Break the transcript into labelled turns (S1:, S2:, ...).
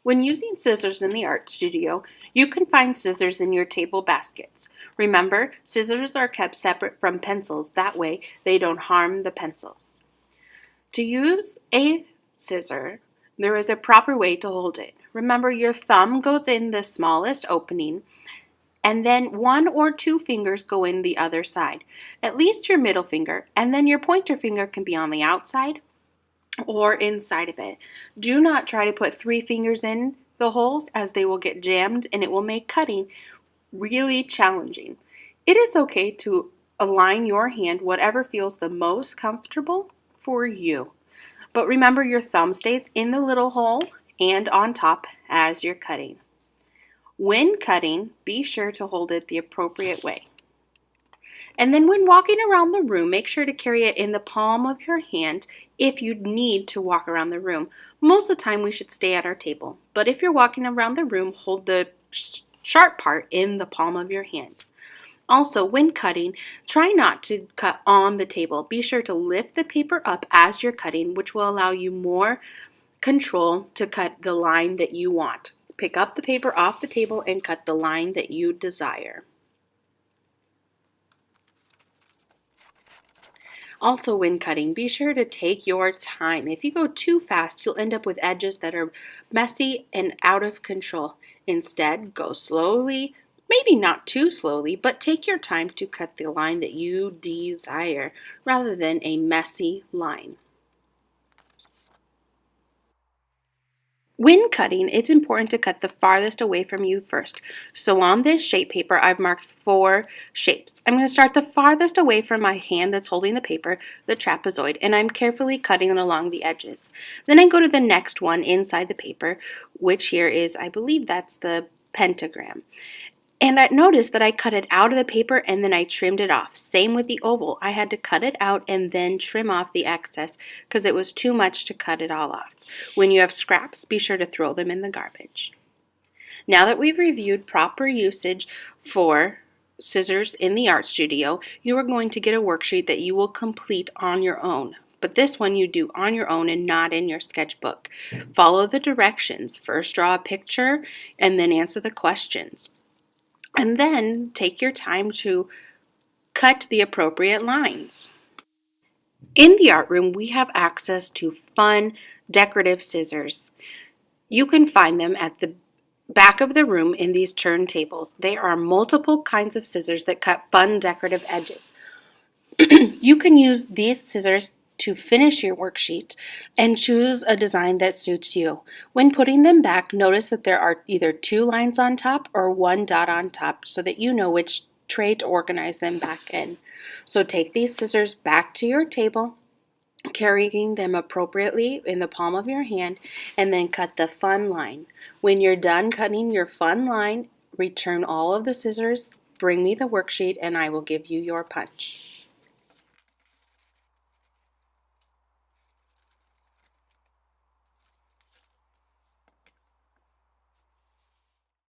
S1: When using scissors in the art studio, you can find scissors in your table baskets. Remember, scissors are kept separate from pencils. That way, they don't harm the pencils. To use a scissor, there is a proper way to hold it. Remember, your thumb goes in the smallest opening, and then 1 or 2 fingers go in the other side, at least your middle finger, and then your pointer finger can be on the outside or inside of it. Do not try to put 3 fingers in the holes, as they will get jammed and it will make cutting really challenging. It is okay to align your hand whatever feels the most comfortable for you. But remember, your thumb stays in the little hole and on top as you're cutting. When cutting, be sure to hold it the appropriate way. And then when walking around the room, make sure to carry it in the palm of your hand if you need to walk around the room. Most of the time we should stay at our table, but if you're walking around the room, hold the sharp part in the palm of your hand. Also, when cutting, try not to cut on the table. Be sure to lift the paper up as you're cutting, which will allow you more control to cut the line that you want. Pick up the paper off the table and cut the line that you desire. Also, when cutting, be sure to take your time. If you go too fast, you'll end up with edges that are messy and out of control. Instead, go slowly, maybe not too slowly, but take your time to cut the line that you desire rather than a messy line. When cutting, it's important to cut the farthest away from you first. So on this shape paper, I've marked 4 shapes. I'm going to start the farthest away from my hand that's holding the paper, the trapezoid, and I'm carefully cutting it along the edges. Then I go to the next one inside the paper, which here is, I believe that's the pentagram. And I noticed that I cut it out of the paper and then I trimmed it off. Same with the oval. I had to cut it out and then trim off the excess because it was too much to cut it all off. When you have scraps, be sure to throw them in the garbage. Now that we've reviewed proper usage for scissors in the art studio, you are going to get a worksheet that you will complete on your own. But this one you do on your own and not in your sketchbook. Follow the directions. First draw a picture and then answer the questions. And then take your time to cut the appropriate lines. In the art room, we have access to fun, decorative scissors. You can find them at the back of the room in these turntables. There are multiple kinds of scissors that cut fun, decorative edges. You can use these scissors to finish your worksheet and choose a design that suits you. When putting them back, notice that there are either 2 lines on top or 1 dot on top so that you know which tray to organize them back in. So take these scissors back to your table, carrying them appropriately in the palm of your hand, and then cut the fun line. When you're done cutting your fun line, return all of the scissors, bring me the worksheet, and I will give you your punch.